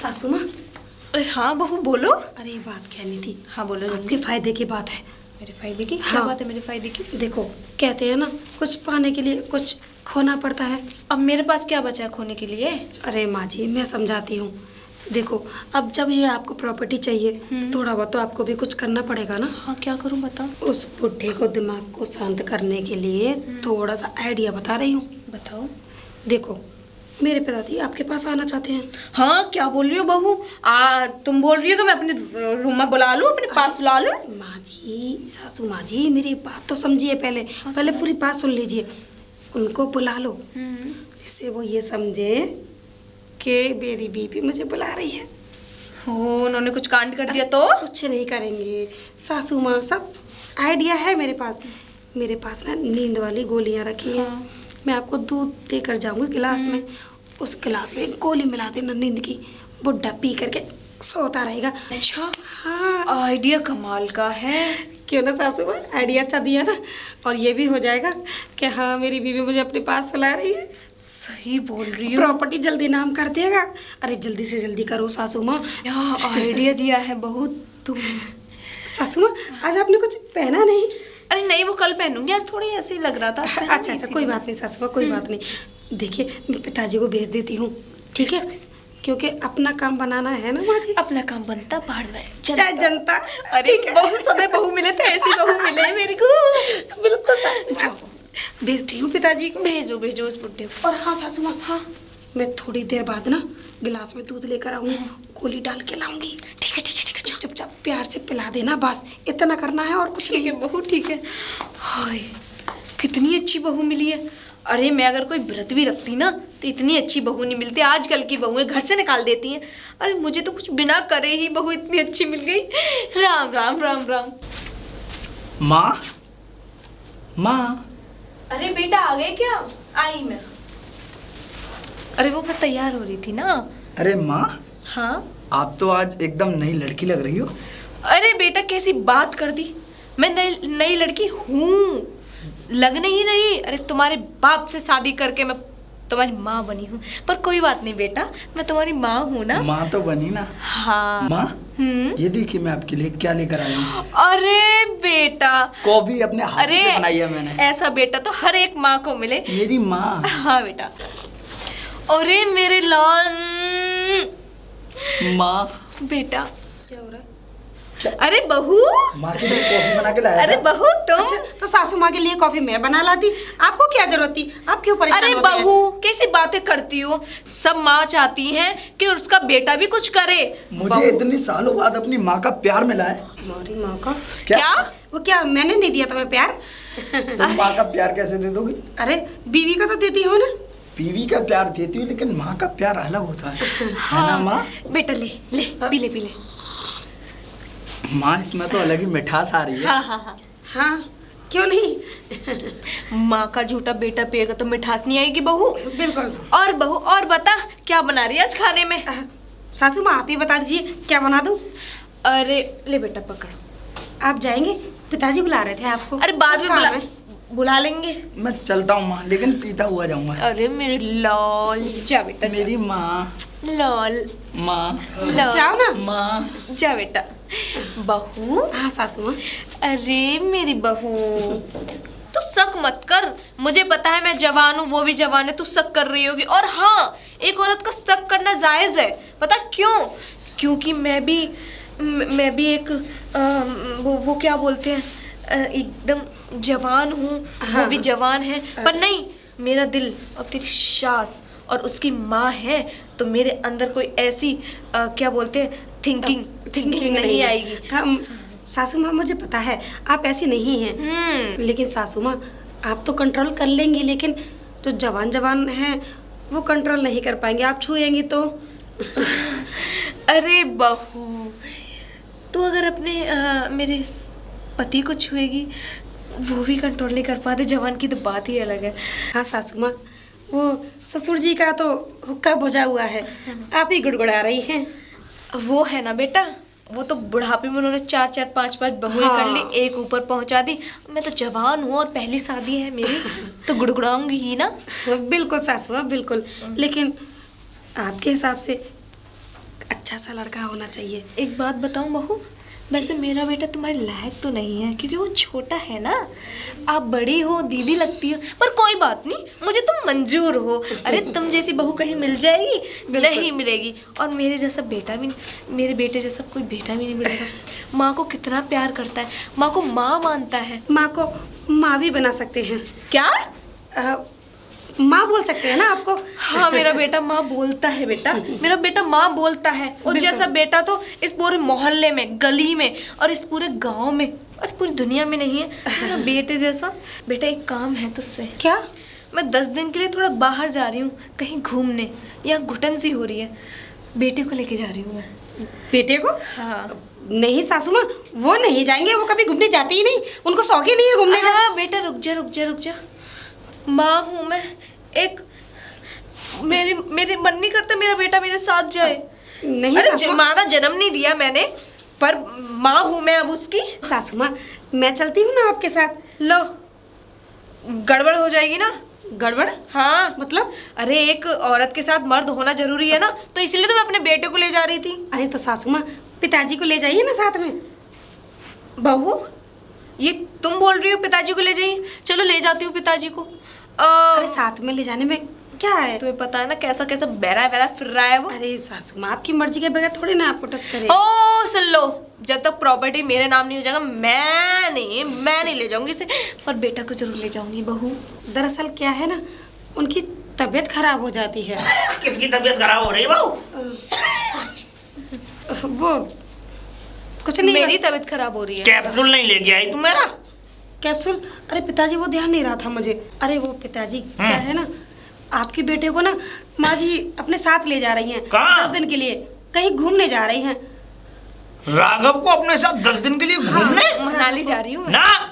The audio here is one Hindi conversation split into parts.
सासू माँ। अरे हाँ बहू बोलो। अरे बात कहनी थी। हाँ बोलो। आपके फायदे की बात है। मेरे फायदे की? हाँ। क्या बात है मेरे फायदे की? देखो कहते हैं ना, कुछ पाने के लिए कुछ खोना पड़ता है। अब मेरे पास क्या बचा है खोने के लिए? अरे माँ जी मैं समझाती हूँ। देखो अब जब ये आपको प्रॉपर्टी चाहिए तो थोड़ा बहुत तो आपको भी कुछ करना पड़ेगा ना। हाँ क्या करूँ बताओ। उस बुढ़े को दिमाग को शांत करने के लिए थोड़ा सा आइडिया बता रही हूँ। बताओ। देखो मेरे पिताजी आपके पास आना चाहते हैं। हाँ क्या बोल रही हो बहू? तुम बोल रही हो कि मैं अपने रूम में बुला लूँ, अपने पास ला लूँ? माँ जी, सासू माँ जी मेरी बात तो समझिए पहले। पहले पूरी बात सुन लीजिए। उनको बुला लो जिससे वो ये समझे कि मेरी बीवी मुझे बुला रही है। हो उन्होंने कुछ कांड कर दिया तो? कुछ नहीं करेंगे सासू माँ, सब आइडिया है मेरे पास। मेरे पास ना नींद वाली गोलियां रखी हैं। मैं आपको दूध देकर जाऊंगी गिलास में, उस गिलास में गोली मिला देना नींद की, बुढ़ा पी करके सोता रहेगा। अच्छा हाँ आइडिया कमाल का है। क्यों ना सासू माँ, आइडिया अच्छा दिया ना। और ये भी हो जाएगा कि हाँ मेरी बीवी मुझे अपने पास सुला रही है। सही बोल रही हो। प्रॉपर्टी जल्दी नाम कर देगा। अरे जल्दी से जल्दी करो सासू माँ। क्या आइडिया दिया है बहुत तुम। सासू माँ आज आपने कुछ पहना नहीं? अरे नहीं वो कल पहनूंगी, आज थोड़ी ऐसे ही लग रहा था। अच्छा अच्छा कोई बात नहीं सासू माँ, कोई बात नहीं। देखिए मैं पिताजी को भेज देती हूँ, ठीक है? क्योंकि अपना काम बनाना है ना माँ जी। अपना काम बनता बाहर में चाहे जनता। अरे बहुत समय बहू मिले थे, ऐसी बहू मिले मेरे को। बिल्कुल सासू माँ, भेजती हूँ पिताजी को। भेजो भेजो उस बुड्ढे को। और हाँ सासू माँ, हाँ मैं थोड़ी देर बाद ना गिलास में दूध लेकर आऊंगी, गोली डाल के लाऊंगी। ठीक है ठीक है ठीक है। चुपचाप प्यार से पिला देना, बस इतना करना है और कुछ नहीं। ठीक है बहू ठीक है। हाय कितनी अच्छी बहू मिली है। अरे मैं अगर कोई व्रत भी रखती ना तो इतनी अच्छी बहू नहीं मिलती। आजकल की बहुएं घर से निकाल देती हैं। अरे मुझे तो कुछ बिना करे ही बहू इतनी अच्छी मिल गई। राम राम राम राम। माँ, माँ। अरे बेटा आ गए क्या? आई मैं। अरे वो मैं तैयार हो रही थी ना। अरे माँ, हाँ आप तो आज एकदम नई लड़की लग रही हो। अरे बेटा कैसी बात कर दी। मैं नई लड़की हूँ, लग नहीं रही। अरे तुम्हारे बाप से शादी करके मैं तुम्हारी माँ बनी हूँ। पर कोई बात नहीं बेटा, मैं तुम्हारी माँ हूँ ना। माँ तो बनी ना। हाँ माँ ये देखिए मैं आपके लिए क्या लेकर आया हूँ। अरे बेटा कॉफी अपने हाथ से बनाई है मैंने। ऐसा बेटा तो हर एक माँ को मिले। मेरी माँ। हाँ बेटा। अरे मेरे लाल माँ। बेटा क्या हो रहा है? अरे बहू। माँ के लिए कॉफी बना के लाया अरे था। बहू तुम। अच्छा तो सासू माँ के लिए कॉफी मैं बना लाती, आपको क्या जरूरत थी? आप क्यों परेशान अरे होते हैं? बहू कैसी बातें करती हो। सब माँ चाहती हैं कि उसका बेटा भी कुछ करे। मुझे इतनी सालों बाद अपनी माँ का प्यार मिला है। हमारी माँ का क्या? वो क्या मैंने नहीं दिया तुम्हें प्यार? तुम माँ का प्यार कैसे दे दोगी? अरे बीवी का तो देती हो ना। बीवी का प्यार देती हूँ लेकिन माँ का प्यार अलग होता है ना माँ? बेटा ले ले पी ले पी ले। माँ इसमें तो अलग ही मिठास आ रही है। हाँ हाँ हाँ। हाँ क्यों नहीं। माँ का झूठा बेटा पिएगा तो मिठास नहीं आएगी बहू। बिल्कुल। और बहू और बता क्या बना रही है आज खाने में? सासू माँ आप ही बता दीजिए क्या बना दूँ। अरे ले बेटा पकड़ो। आप जाएंगे? पिताजी बुला रहे थे आपको। अरे बाद में काम है। बुला लेंगे। मैं चलता हूँ माँ, लेकिन पीता हुआ जाऊंगा। अरे मेरे लाल जा बेटा जा। मेरी माँ। लाल माँ। लाल जाओ ना। माँ। जा बेटा। बहू। हाँ सासू माँ। अरे मेरी बहू तू शक मत कर। मुझे पता है मैं जवान हूँ, वो भी जवान है। तू शक कर रही होगी। और हाँ एक औरत का शक करना जायज है। पता क्यों? क्योंकि मैं भी एक वो क्या बोलते हैं, एकदम जवान हूँ। वो भी जवान है। पर नहीं, मेरा दिल और तेरी सास और उसकी माँ है तो मेरे अंदर कोई ऐसी क्या बोलते हैं थिंकिंग नहीं आएगी। हाँ सासू माँ मुझे पता है आप ऐसी नहीं हैं। लेकिन सासू माँ आप तो कंट्रोल कर लेंगी, लेकिन जो जवान हैं वो कंट्रोल नहीं कर पाएंगे। आप छुएंगी तो। अरे बहू तू अगर अपने मेरे पति को छुएगी वो भी कंट्रोल नहीं कर पाते। जवान की तो बात ही अलग है। हाँ सासू माँ वो ससुर जी का तो हुक्का बुझा हुआ है, आप ही गुड़गुड़ा रही हैं। वो है ना बेटा, वो तो बुढ़ापे में उन्होंने 4-4 5-5 बहुएं कर ली, एक ऊपर पहुंचा दी। मैं तो जवान हूँ और पहली शादी है मेरी तो गुड़गुड़ाऊंगी ही ना। बिल्कुल सासू माँ बिल्कुल। लेकिन आपके हिसाब से अच्छा सा लड़का होना चाहिए। एक बात बताऊं बहू, वैसे मेरा बेटा तुम्हारे लायक तो नहीं है क्योंकि वो छोटा है ना। आप बड़ी हो, दीदी लगती हो, पर कोई बात नहीं, मुझे तुम मंजूर हो। अरे तुम जैसी बहू कहीं मिल जाएगी? नहीं मिलेगी। और मेरे जैसा बेटा भी, मेरे बेटे जैसा कोई बेटा भी नहीं मिलेगा। माँ को कितना प्यार करता है, माँ को माँ मानता है। माँ को माँ भी बना सकते हैं। क्या? माँ बोल सकते हैं ना आपको? हाँ, मेरा बेटा माँ बोलता है बेटा, मेरा बेटा माँ बोलता है। और जैसा बेटा तो इस पूरे मोहल्ले में, गली में और इस पूरे गांव में और पूरी दुनिया में नहीं है। मेरा बेटे जैसा। बेटा एक काम है तुझसे। क्या? मैं 10 दिन के लिए थोड़ा बाहर जा रही हूँ, कहीं घूमने। यहाँ घुटन सी हो रही है, बेटे को लेके जा रही हूँ मैं। बेटे को? हाँ। नहीं सासू माँ, वो नहीं जाएंगे, वो कभी घूमने जाती ही नहीं, उनको शौक ही नहीं है घूमने का। हाँ बेटा रुक जा रुक जा रुक जा। माँ हूँ मैं एक, मेरे मन नहीं करता मेरा बेटा मेरे साथ जाए। नहीं अरे सासू माँ। माना जन्म नहीं दिया मैंने, पर माँ हूँ मैं अब उसकी। सासू माँ, मैं चलती हूँ ना आपके साथ। लो, गड़बड़ हो जाएगी ना। गड़बड़? हाँ मतलब? अरे एक औरत के साथ मर्द होना जरूरी है ना, तो इसलिए तो मैं अपने बेटे को ले जा रही थी। अरे तो सासू माँ, पिताजी को ले जाइए ना साथ में। बहू, ये तुम बोल रही हो पिताजी को ले जाइए? चलो ले जाती हूँ पिताजी को। अरे साथ में ले जाने में क्या है? तुम्हें पता है ना कैसा कैसा बहरा बहरा फिर रहा है वो। अरे सासू माँ, आपकी मर्जी के बगैर थोड़ी ना आपको टच करे। ओ सुन लो, जब तक प्रॉपर्टी मेरे नाम नहीं हो जाएगा मैं नहीं ले जाऊंगी इसे, पर बेटा को जरूर ले जाऊंगी बहू। दरअसल क्या है ना, उनकी तबीयत खराब हो जाती है। किसकी तबीयत खराब हो रही है बहू? वो कुछ नहीं, मेरी बस तबीयत खराब हो रही है। कैप्सूल नहीं लेके आई तुम मेरा? कैप्सूल? अरे पिताजी वो ध्यान नहीं रहा था मुझे। अरे वो पिताजी क्या है ना, आपके बेटे को ना माँ जी अपने साथ ले जा रही हैं। कहाँ? 10 दिन के लिए कहीं घूमने जा रही हैं। राघव को अपने साथ 10 दिन के लिए घूमने? मनाली जा रही हूँ मैं। ना,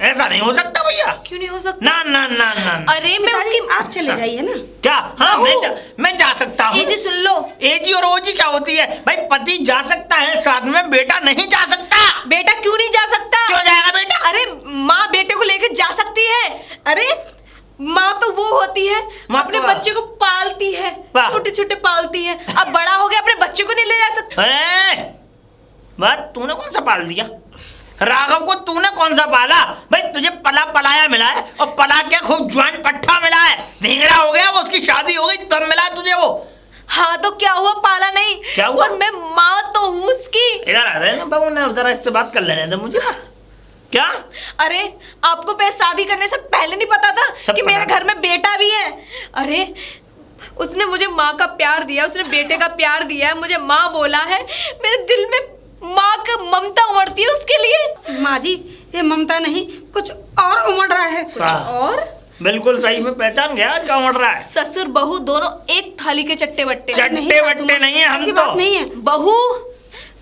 ऐसा नहीं हो सकता भैया। क्यों नहीं हो सकता? ना ना ना ना, ना। अरे मैं पिताजी, उसकी आप चले जाइए ना। क्या? हाँ मैं जा सकता हूँ। जी सुन लो, एजी और ओजी क्या होती है भाई? पति जा सकता है साथ में, बेटा नहीं जा सकता। बेटा क्यों नहीं जा सकता? क्यों जाएगा बेटा? अरे माँ बेटे को लेकर जा सकती है। अरे माँ तो वो होती है अपने बच्चे को पालती है, छोटे छोटे पालती है। अब बड़ा हो गया, अपने बच्चे को नहीं ले जा सकता। बात तूने कौन सा पाल दिया? राघव को तूने कौन सा पाला भाई? तुझे पला पलाया मिला है, और पला क्या खूब ज्वाइन पट्टा मिला है। ढींगड़ा हो गया वो, उसकी शादी हो गई तब मिला है तुझे वो। हाँ तो क्या हुआ, पाला नहीं? क्या हुआ? और मैं माँ तो हूँ उसकी। इधर आ रहे ना बाबू ने, जरा इससे बात कर लेने दे मुझे। क्या? अरे आपको शादी करने से पहले नहीं पता था कि मेरे घर में बेटा भी है? अरे उसने मुझे माँ का प्यार दिया, उसने बेटे का प्यार दिया है, मुझे माँ बोला है। मेरे दिल में माँ का ममता उमड़ती है उसके लिए। माँ जी, ये ममता नहीं, कुछ और उमड़ रहा है। कुछ और? बिल्कुल सही में पहचान गया क्या उमड़ रहा है। ससुर बहू दोनों एक थाली के चट्टे बट्टे। चट्टे बट्टे नहीं है हम ऐसी तो। बात नहीं है। बहू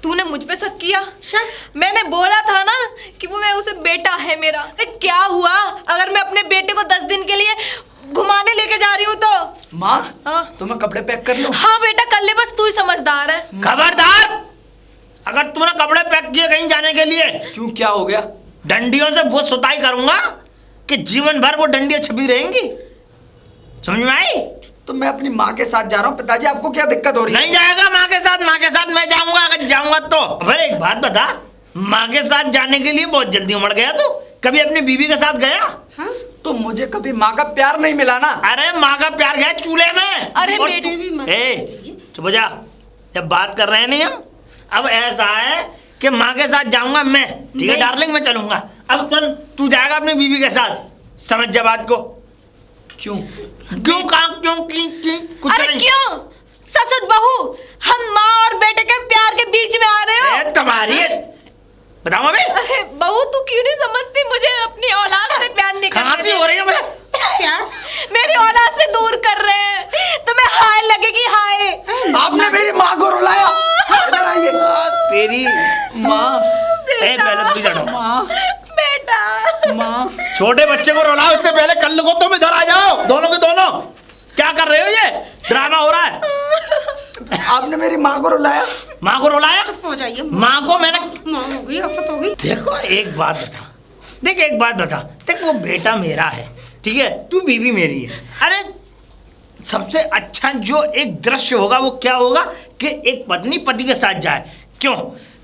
तूने मुझ पे शक किया। शक? मैंने बोला था ना कि वो मैं उसे बेटा है मेरा। क्या हुआ अगर मैं अपने बेटे को 10 दिन के लिए घुमाने लेके जा रही हूँ तो? माँ, हाँ? तो मैं कपड़े पैक कर लूं? हाँ बेटा कर ले, बस तू ही समझदार है। खबरदार, अगर तूने कपड़े पैक किए कहीं जाने के लिए। क्यों, क्या हो गया? डंडियों से वो सुताई करूंगा कि जीवन भर वो डंडियां छपी रहेंगी। समझ में आई? तो मैं अपनी माँ के साथ जा रहा हूँ। पिताजी आपको क्या दिक्कत हो रही है? नहीं जाएगा माँ के साथ, माँ के साथ मैं जाऊंगा। अगर जाऊंगा तो फिर एक बात बता, माँ के साथ जाने के लिए बहुत जल्दी उमड़ गया तू। कभी अपनी बीवी के साथ गया? हाँ? तो मुझे कभी माँ का प्यार नहीं मिला ना। अरे माँ का प्यार गया चूल्हे में। अरे और बेटे भी मत ए, चुप हो जा। जब बात कर रहे हैं नहीं हम, अब ऐसा है कि माँ के साथ जाऊंगा मैं, ठीक है डार्लिंग, मैं चलूंगा। अब तू जाएगा अपनी बीवी के साथ, समझ जा बात को। क्यों? क्यों कहा क्यों की कुछ अरे नहीं। क्यों ससुर बहू, हम माँ और बेटे के प्यार के बीच में आ रहे हो? तुम्हारी बताओ अबे। अरे बहू तू क्यों नहीं समझती, मुझे अपनी औलाद से प्यार नहीं करने खांसी हो रही है मुझे। प्यार? मेरी औलाद से दूर कर रहे हैं। तुम्हें हाय लगेगी हाय। आपने मेरी माँ को रुलाया। इधर आइए। तेरी माँ, पहले तू चढ़ो। माँ, बेटा, माँ। छोटे बच्चे को रुलाओ, इससे पहले कल को तुम इधर आ जाओ, दोनों के दोनों। क्या कर रहे हो, ये ड्रामा हो रहा है। आपने मेरी माँ को रुलाया। माँ को रुलाया? हो जाइए। माँ को मैंने, माँ हो गई, आफत हो गई। देखो एक बात बता, देख वो बेटा मेरा है, ठीक है, तू बीवी मेरी है। अरे सबसे अच्छा जो एक दृश्य होगा वो क्या होगा कि एक पत्नी पति के साथ जाए। क्यों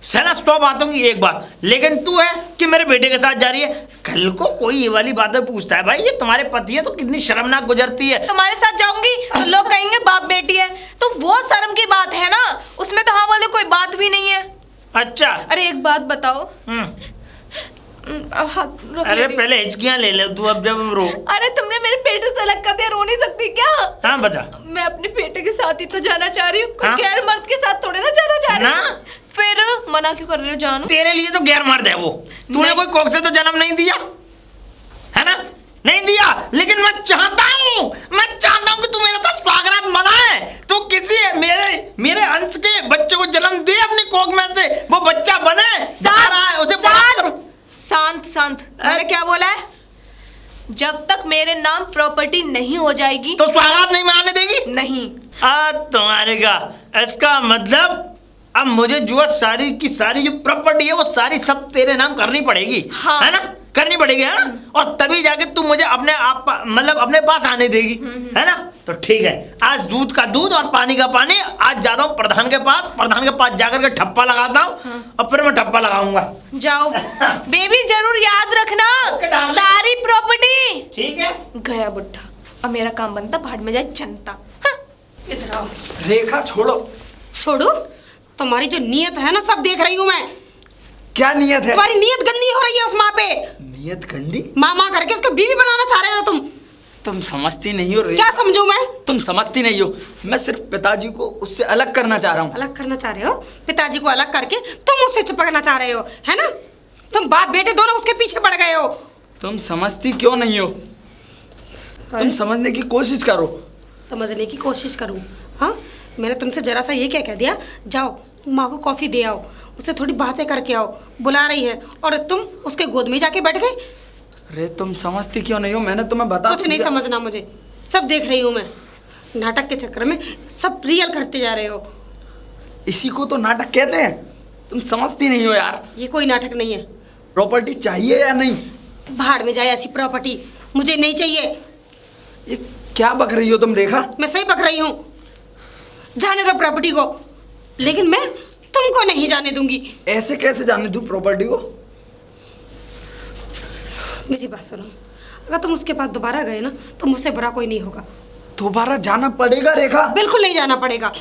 सेना 100 बातों की एक बात, लेकिन तू है कि मेरे बेटे के साथ जा रही है। कल को कोई ये वाली बातें पूछता है, भाई ये तुम्हारे पति है तो कितनी शर्मनाक गुजरती है। तुम्हारे साथ जाऊंगी तो लोग कहेंगे बाप बेटी है, तो वो शर्म की बात है ना, उसमें तो हाँ बोले कोई बात भी नहीं है। अच्छा अरे एक बात बताओ। अब हाथ रख ले अरे रही। पहले हिचकियां ले ले तू, अब जब रो। अरे तुमने मेरे बेटे से अलग कर दिया, रो नहीं सकती क्या? हाँ बता। मैं अपने बेटे के साथ ही तो जाना चाह रही हूँ, कोई हाँ? गैर मर्द के साथ थोड़े ना जाना चाह रही ना? हूँ। फिर मना क्यों कर रहे हो जानू? तेरे लिए तो गैर मर्द है वो, तूने नहीं। कोई कोख से तो जन्म नहीं दिया है ना, नहीं दिया। लेकिन मैं चाहता हूँ कि तू मेरे साथ स्वागरात मनाए, तू किसी मेरे अंश के बच्चे को जन्म दे अपनी कोख में से, वो बच्चा बने, बाहर आए, उसे बड़ा करो। शांत मैंने क्या बोला है? जब तक मेरे नाम प्रॉपर्टी नहीं हो जाएगी तो स्वागत नहीं मनाने देगी? नहीं। तुम्हारे का इसका मतलब अब मुझे जो सारी की सारी जो प्रॉपर्टी है वो सारी सब तेरे नाम करनी पड़ेगी। हाँ। है ना, करनी पड़ेगी है ना, और तभी जाके तू मुझे अपने आप मतलब अपने पास आने देगी, है ना। तो ठीक है, आज दूध का दूध और पानी का पानी, आज जाता हूँ प्रधान के पास जाकर के ठप्पा लगाता हूँ और फिर मैं ठप्पा लगाऊंगा। जाओ बेबी, जरूर याद रखना ओके डार्लिंग। सारी प्रॉपर्टी। ठीक है। गया बुड्ढा, अब मेरा काम बनता भाड़ में जाए जनता। हाँ। इधर आओ। रेखा छोड़ो। छोड़ो, तुम्हारी जो नीयत है ना सब देख रही हूँ मैं। क्या नियत है? तुम्हारी नीयत गंदी हो रही है उस माँ पे। नियत गंदी? माँ करके उसको बीवी बनाना चाह रहे हो तुम समझती नहीं हो रेखा। क्या समझू मैं? तुम समझती नहीं हो, मैं सिर्फ पिताजी को उससे अलग करना चाह रहा हूँ। अलग करना चाह रहे हो? पिताजी को अलग करके तुम उससे चिपकना चाह रहे हो, है ना? तुम बाप बेटे दोनों उसके पीछे पड़ गए हो। तुम समझती क्यों नहीं हो? तुम समझने की कोशिश करो। समझने की कोशिश करूँ? हाँ, मैंने तुमसे जरा सा ये क्या कह दिया, जाओ माँ को कॉफी दे आओ, उससे थोड़ी बातें करके आओ, बुला रही है, और तुम उसके गोद में जाके बैठ गए। अरे तुम समझती क्यों नहीं हो? मैंने तुम्हें बता कुछ नहीं समझना मुझे, सब देख रही हूँ मैं। नाटक के चक्कर में सब रियल करते जा रहे हो। इसी को तो नाटक कहते हैं। तुम समझती नहीं हो यार। ये कोई नाटक नहीं है। प्रॉपर्टी चाहिए या नहीं? भाड़ में जाए ऐसी प्रॉपर्टी, मुझे नहीं चाहिए। ये क्या बक रही हो तुम रेखा? मैं सही बक रही हूँ, जाने दो प्रॉपर्टी को, लेकिन मैं तुमको नहीं जाने दूंगी। ऐसे कैसे जाने दूं प्रॉपर्टी को? मेरी बात सुनो, अगर तुम उसके पास दोबारा गए ना तो मुझसे बुरा कोई नहीं होगा। दोबारा जाना पड़ेगा रेखा। बिल्कुल नहीं जाना पड़ेगा।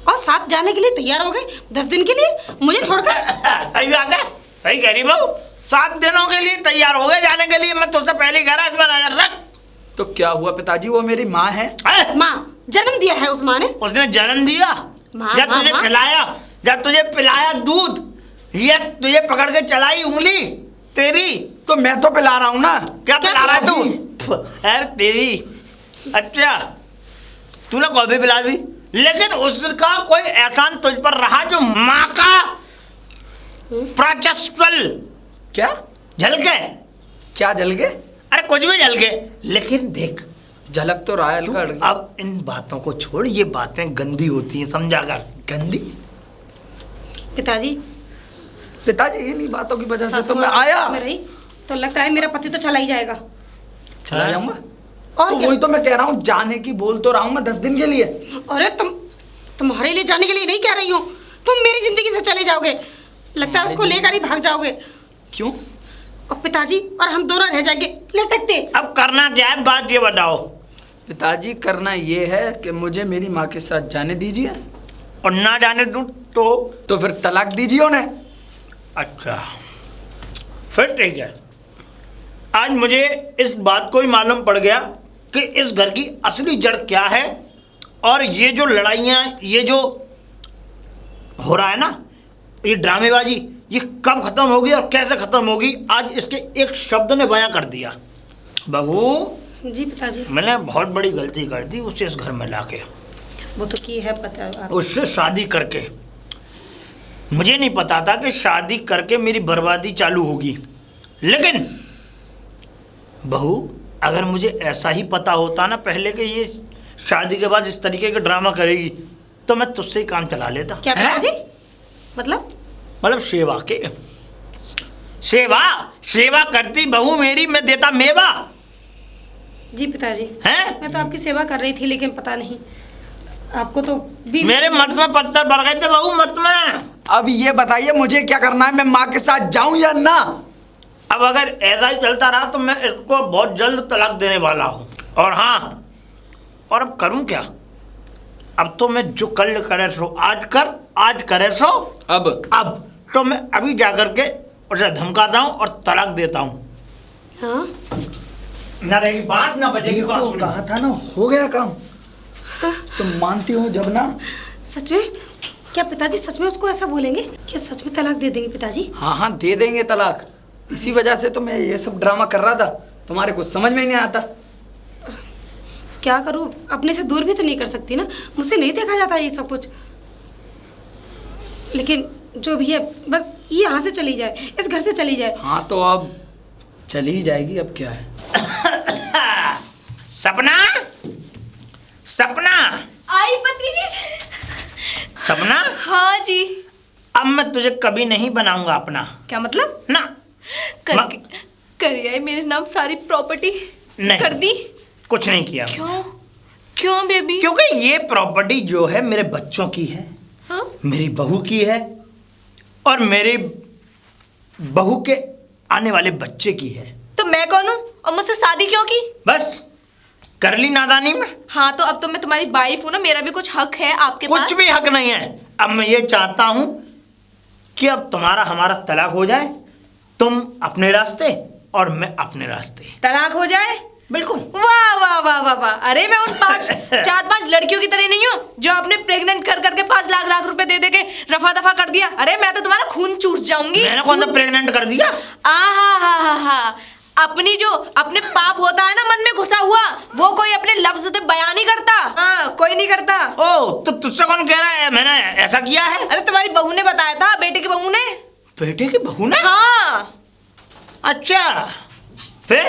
और साथ जाने के लिए तैयार हो गए 10 दिन के लिए मुझे छोड़कर। सही बात है, सही कह रही बहू, 7 दिनों के लिए तैयार हो गए जाने के लिए। मैं तुझसे पहले ही कह रहा, इसमें नजर रख। तो क्या हुआ पिताजी, वो मेरी माँ है। माँ, जन्म दिया है उस माँ ने। उसने जन्म दिया, माँ, जब तुझे माँ। खिलाया, जब तुझे पिलाया दूध, ये तुझे पकड़ के चलाई उंगली तेरी। तो मैं तो पिला रहा हूँ ना। क्या पिला रहा है तू? अरे तेरी, अच्छा तूने कॉफी पिला दी, लेकिन उसका कोई एहसान तुझ पर रहा जो माँ का प्राचस्वल क्या झलके? क्या जल गए? अरे कुछ भी झलके, लेकिन देख झलक तो रहा है। तू अब इन बातों को छोड़, ये बातें गंदी होती हैं, समझा कर। गंदी? पिताजी, पिताजी इन्हीं बातों की वजह से तो सासू मैं माँ आया। में रही तो लगता है मेरा पति तो चला ही जाएगा। चला जाऊंगा। और तो क्या? वही तो मैं कह रहा हूँ, जाने की बोल तो रहा हूँ मैं 10 दिन के लिए। अरे तुम्हारे लिए जाने के लिए नहीं कह रही हूँ, तुम मेरी जिंदगी से चले जाओगे। लगता है उसको लेकर ही भाग जाओगे। क्यों? और पिताजी और हम दोनों रह जाएंगे लटकते। अब करना क्या है, बात ये बताओ। पिताजी करना ये है कि मुझे मेरी माँ के साथ जाने दीजिए, और ना जाने दूं तो फिर तलाक दीजिए उन्हें। अच्छा, फिर ठीक है। आज मुझे इस बात को ही मालूम पड़ गया कि इस घर की असली जड़ क्या है, और ये जो लड़ाइयाँ, ये जो हो रहा है ना, ये ड्रामेबाजी, ये कब खत्म होगी और कैसे खत्म होगी, आज इसके एक शब्द ने बयां कर दिया। बहू, जी पिताजी। मैंने बहुत बड़ी गलती कर दी उसे इस घर में लाके, वो तो की है पता है आपको। उससे शादी करके। मुझे नहीं पता था कि शादी करके मेरी बर्बादी चालू होगी, लेकिन बहू अगर मुझे ऐसा ही पता होता ना पहले कि ये शादी के बाद इस तरीके का ड्रामा करेगी, तो मैं तुझसे ही काम चला लेता। क्या पिताजी? मतलब सेवा के सेवा करती बहू मेरी, मैं देता मेवा। जी पिताजी, हैं? मैं तो आपकी सेवा कर रही थी, लेकिन पता नहीं आपको तो मेरे मत में पत्थर भर गए थे बहू, मत में। अब ये बताइए मुझे क्या करना है, मैं माँ के साथ जाऊं या ना? अब अगर ऐसा ही चलता रहा तो मैं इसको बहुत जल्द तलाक देने वाला हूँ। और हाँ, और अब करूँ क्या? अब तो मैं जो कल करे सो आज कर, आज करे सो अब तो मैं अभी जा करके उसे धमकाता हूँ और तलाक देता हूँ। हाँ? ना रहेगी बात, ना बजेगी बांसुरी। कहा था ना, हो गया काम। तुम मानती हो जब ना? सच में? क्या पिताजी सच में उसको ऐसा बोलेंगे? क्या सच में तलाक दे देंगे पिताजी? हाँ हाँ, दे देंगे तलाक। इसी वजह से तो मैं ये सब ड्रामा कर रहा था, तुम्हारे कुछ समझ में ही नहीं आता। क्या करूँ, अपने से दूर भी तो नहीं कर सकती ना, मुझसे नहीं देखा जाता ये सब कुछ। लेकिन जो भी है, बस ये यहाँ से चली जाए, इस घर से चली जाए। हाँ तो अब चली ही जाएगी, अब क्या है। सपना, सपना, आई पति जी। सपना। हाँ जी। अब मैं तुझे कभी नहीं बनाऊंगा अपना। क्या मतलब? ना कर मेरे नाम सारी प्रॉपर्टी नहीं कर दी। कुछ नहीं किया। क्यों बेबी? क्योंकि ये प्रॉपर्टी जो है मेरे बच्चों की है। हाँ? मेरी बहू की है और मेरे बहू के आने वाले बच्चे की है। तो मैं कौन हूँ और मुझसे शादी क्यों की? बस कर ली नादानी में। हाँ तो अब तो मैं तुम्हारी वाइफ हूँ ना, मेरा भी कुछ हक है आपके पास। कुछ भी हक नहीं है। अब मैं ये चाहता हूँ कि अब तुम्हारा हमारा तलाक हो जाए, तुम अपने रास्ते और मैं अपने रास्ते। तलाक हो जाए? बिल्कुल। वाह वाह वाह वाह वाह। अरे मैं उन 4-5 लड़कियों की तरह नहीं हूँ जो आपने प्रेग्नेंट कर करके 5 लाख रुपए दे के रफा दफा कर दिया। अरे मैं तो तुम्हारा खून चूस जाऊंगी। मैंने कौन सा प्रेग्नेंट कर दिया? हा। अपनी जो अपने पाप होता है ना मन में घुसा हुआ, वो कोई अपने लफ्ज से बयान नहीं करता। हाँ, कोई नहीं करता। ओ तो तुझसे कौन कह रहा है मैंने ऐसा किया है? अरे तुम्हारी बहू ने बताया था, बेटे की बहू ने। बेटे की बहू ने? हाँ। अच्छा, फिर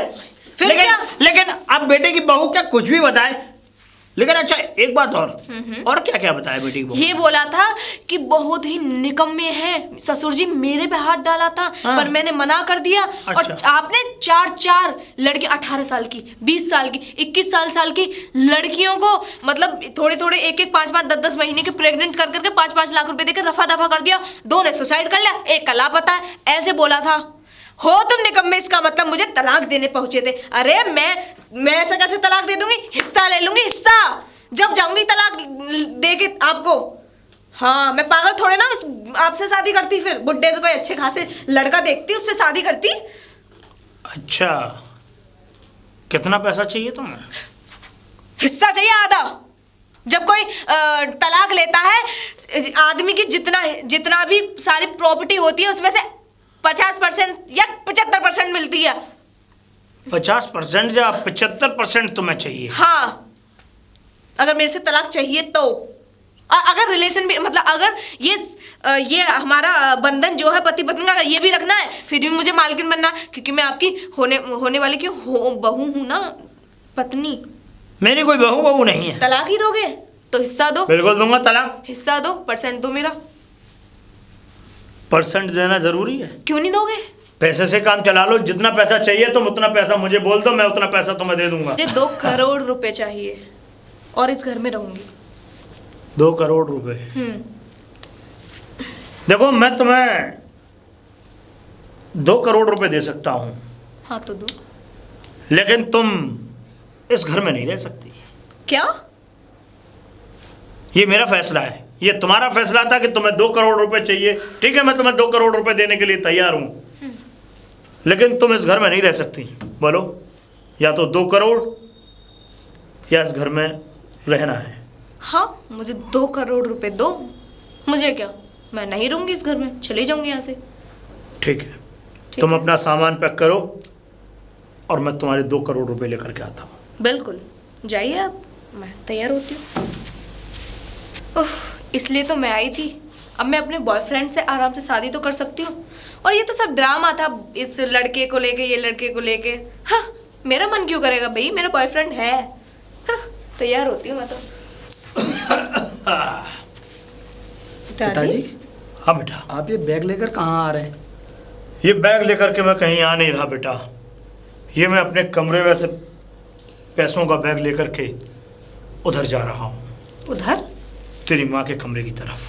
लेकिन, क्या? लेकिन अब बेटे की बहू क्या कुछ भी बताए। लेकिन अच्छा एक बात और क्या क्या बताया बेटी की बहू? ये बोला था कि बहुत ही निकम्मे हैं ससुर जी, मेरे पे हाथ डाला था। हाँ। पर मैंने मना कर दिया। अच्छा। और आपने 4 लड़की 18 साल की, 20 साल की, 21 साल की लड़कियों को मतलब थोड़े 1-1, 5-5, 10-10 महीने के प्रेग्नेंट कर करके 5-5 लाख रुपए देकर रफा दफा कर दिया। 2 ने सुसाइड कर लिया, 1 का लापता है। ऐसे बोला था। हो तुम निकम्मे, इसका मतलब मुझे तलाक देने पहुंचे थे। अरे मैं ऐसा कैसे तलाक दे दूंगी? हिस्सा ले लूंगी, हिस्सा जब जाऊंगी तलाक दे के आपको। हाँ, मैं पागल थोड़े ना आपसे शादी करती, फिर बुड्ढे से कोई अच्छे खासे लड़का देखती उससे शादी करती। अच्छा, कितना पैसा चाहिए तुम्हें? हिस्सा चाहिए आधा। जब कोई तलाक लेता है, आदमी की जितना भी सारी प्रॉपर्टी होती है उसमें से 50% या 75% मिलती है। 50% या 75% तुम्हें चाहिए? हाँ, अगर मेरे से तलाक चाहिए तो। अगर रिलेशन भी मतलब अगर ये हमारा बंधन जो है पति पत्नी का, अगर ये भी रखना है, फिर भी मुझे मालकिन बनना, क्योंकि मैं आपकी होने वाली की बहू हूँ ना, पत्नी। मेरी कोई बहू नहीं है। तलाक ही दोगे तो हिस्सा दो। बिल्कुल दूंगा तलाक। हिस्सा दो, परसेंट दो मेरा। परसेंट देना जरूरी है? क्यों नहीं दोगे? पैसे से काम चला लो, जितना पैसा चाहिए तुम उतना पैसा मुझे बोल दो, मैं उतना पैसा तुम्हें दे दूंगा। मुझे 2 करोड़ रुपए चाहिए और इस घर में रहूंगी। 2 करोड़ रुपए? देखो मैं तुम्हें 2 करोड़ रुपए दे सकता हूँ। हाँ तो दो। लेकिन तुम इस घर में नहीं रह सकती। क्या? ये मेरा फैसला है। ये तुम्हारा फैसला था कि तुम्हें 2 करोड़ रुपए चाहिए। ठीक है, मैं तुम्हें 2 करोड़ रुपए देने के लिए तैयार हूं, लेकिन तुम इस घर में नहीं रह सकती। बोलो, या तो 2 करोड़ या इस घर में रहना है। हाँ, मुझे 2 करोड़ रुपए दो। मुझे क्या, मैं नहीं रहूंगी इस घर में, चली जाऊंगी यहाँ से। ठीक है, तुम अपना सामान पैक करो और मैं तुम्हारे 2 करोड़ रुपए लेकर के आता हूँ। बिल्कुल, जाइए आप, मैं तैयार होती हूँ। इसलिए तो मैं आई थी। अब मैं अपने बॉयफ्रेंड से आराम से शादी तो कर सकती हूँ। और ये तो सब ड्रामा था, इस लड़के को लेके, ये लड़के को लेके। हाँ, मेरा मन क्यों करेगा भाई, मेरा बॉयफ्रेंड है। हाँ, तैयार होती हूँ मैं तो। पिताजी। हाँ बेटा। आप ये बैग लेकर कहाँ आ रहे हैं? ये बैग लेकर के मैं कहीं आ नहीं रहा बेटा। ये मैं अपने कमरे में से पैसों का बैग लेकर के उधर जा रहा हूँ, उधर? तेरी माँ के कमरे की तरफ।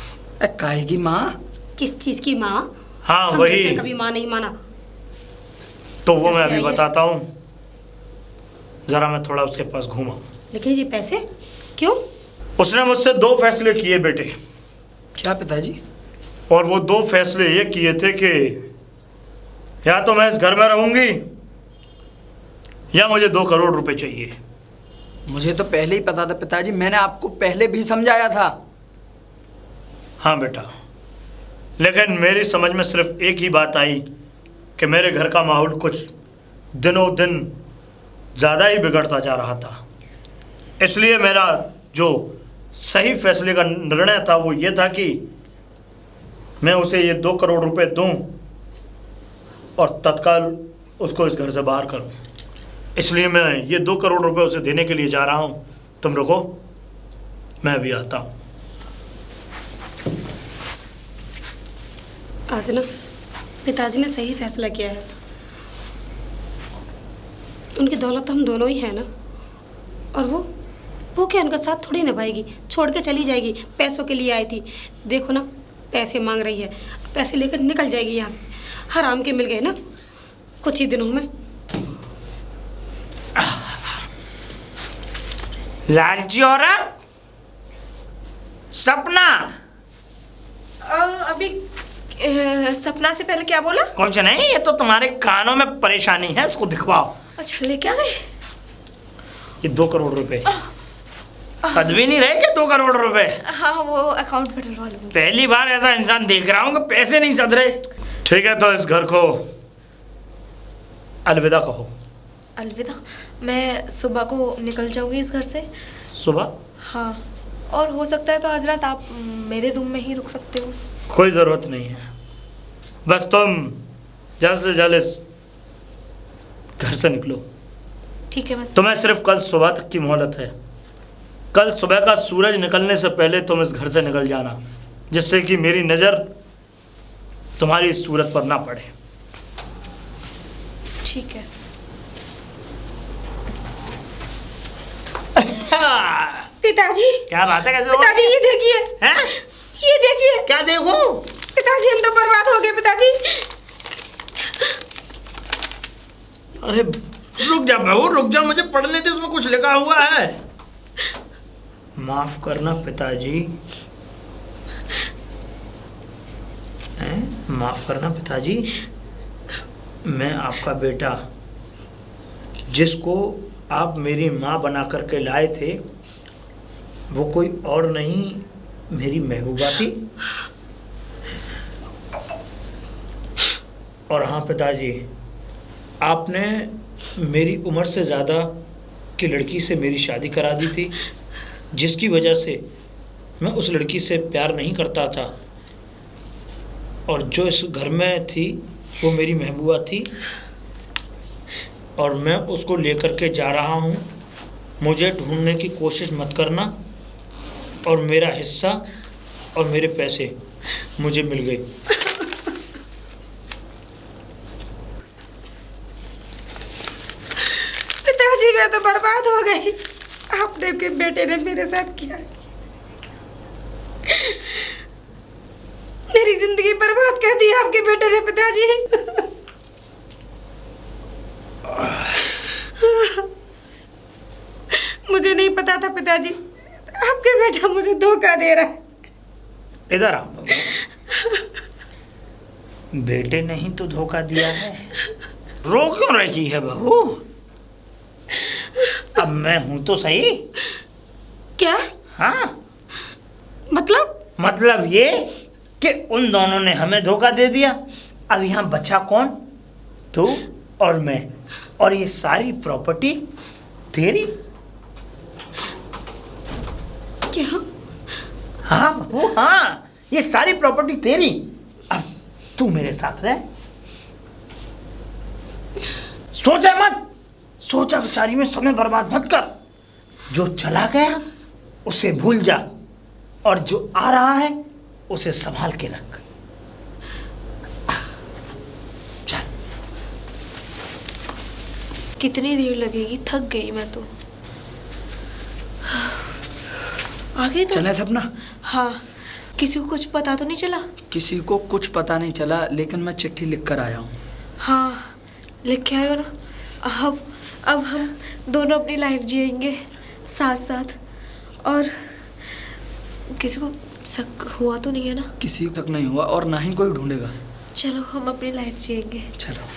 काहे की माँ? किस चीज की माँ? हाँ हम वही। किसे कभी माँ नहीं माना। तो वो जब मैं से अभी आई है। बताता हूँ, जरा मैं थोड़ा उसके पास घूमा। लेकिन ये पैसे क्यों? उसने मुझसे 2 फैसले किए बेटे, क्या पिताजी? और वो 2 फैसले ये किए थे कि या तो मैं इस घर में रहूंगी या मुझे 2 करोड़ रुपए चाहिए। मुझे तो पहले ही पता था पिताजी, मैंने आपको पहले भी समझाया था। हाँ बेटा, लेकिन मेरी समझ में सिर्फ एक ही बात आई कि मेरे घर का माहौल कुछ दिनों दिन ज़्यादा ही बिगड़ता जा रहा था। इसलिए मेरा जो सही फैसले का निर्णय था वो ये था कि मैं उसे ये 2 करोड़ रुपए दूं और तत्काल उसको इस घर से बाहर करूं। इसलिए मैं ये 2 करोड़ रुपए उसे देने के लिए जा रहा हूं। तुम रुको, मैं अभी आता हूं। आज ना पिताजी ने सही फैसला किया है। उनकी दौलत हम दोनों ही है ना, और वो क्या उनका साथ थोड़ी निभाएगी, छोड़ के चली जाएगी। पैसों के लिए आई थी, देखो ना पैसे मांग रही है, पैसे लेकर निकल जाएगी यहाँ से। हराम के मिल गए ना कुछ ही दिनों में। लालची औरत, सपना। अभी सपना से पहले क्या बोला? कुछ नहीं, ये तो तुम्हारे कानों में परेशानी है, इसको दिखवाओ। अच्छा लेके आ गए ये 2 करोड़ रुपए कद भी नहीं रहे क्या? 2 करोड़ रुपए। हाँ वो अकाउंट पर डलवा लूंगी। पहली बार ऐसा इंसान देख रहा हूँ कि पैसे नहीं चल रहे। ठीक है, तो इस घर को अलविदा कहो। अलविदा? मैं सुबह को निकल जाऊंगी इस घर से। सुबह? हाँ, और हो सकता है तो आज रात आप मेरे रूम में ही रुक सकते हो। कोई ज़रूरत नहीं है, बस तुम जल्द से जल्द इस घर से निकलो। ठीक है, मैं तुम्हें सिर्फ कल सुबह तक की मोहलत है। कल सुबह का सूरज निकलने से पहले तुम इस घर से निकल जाना, जिससे कि मेरी नज़र तुम्हारी इस सूरत पर ना पड़े। ठीक है। पिताजी, क्या बात है, कैसे हो? पिताजी ये देखिए। हैं? ये देखिए। क्या देखूं? पिताजी हम तो बर्बाद हो गए पिताजी। अरे रुक जा बहू, रुक जा, मुझे पढ़ने दे, उसमें कुछ लिखा हुआ है। माफ करना पिताजी। माफ करना पिताजी, मैं आपका बेटा, जिसको आप मेरी माँ बना करके लाए थे, वो कोई और नहीं मेरी महबूबा थी। और हाँ पिताजी, आपने मेरी उम्र से ज़्यादा की लड़की से मेरी शादी करा दी थी, जिसकी वजह से मैं उस लड़की से प्यार नहीं करता था, और जो इस घर में थी वो मेरी महबूबा थी, और मैं उसको लेकर के जा रहा हूँ। मुझे ढूंढने की कोशिश मत करना, और मेरा हिस्सा और मेरे पैसे मुझे मिल गए। पिताजी मैं तो बर्बाद हो गई। आपने के बेटे ने मेरे साथ किया, मेरी जिंदगी बर्बाद कर दी आपके बेटे ने पिताजी। मुझे नहीं पता था पिताजी, आपके बेटा मुझे धोखा दे रहा है। इधर आओ। बेटे ने ही तो धोखा दिया है, रो क्यों रही है बहू? अब मैं हूं तो सही। क्या हाँ, मतलब ये कि उन दोनों ने हमें धोखा दे दिया। अब यहाँ बचा कौन? तू और मैं, और ये सारी प्रॉपर्टी तेरी। क्या? हाँ बहू, हाँ, ये सारी प्रॉपर्टी तेरी। अब तू मेरे साथ रह। सोचा मत, सोचा बेचारी में समय बर्बाद मत कर। जो चला गया उसे भूल जा, और जो आ रहा है उसे संभाल के रख। चल। कितनी देर लगेगी? थक गई मैं तो। आ गई तो? चले सपना? हाँ। किसी को कुछ पता तो नहीं चला? किसी को कुछ पता नहीं चला, लेकिन मैं चिट्ठी लिख कर आया हूँ। हाँ, लिख के आयो ना। अब हम दोनों अपनी लाइफ जिएंगे साथ साथ, और किसी को शक हुआ तो नहीं है ना? किसी तक नहीं हुआ और ना ही कोई ढूंढेगा। चलो हम अपनी लाइफ जिएंगे। चलो।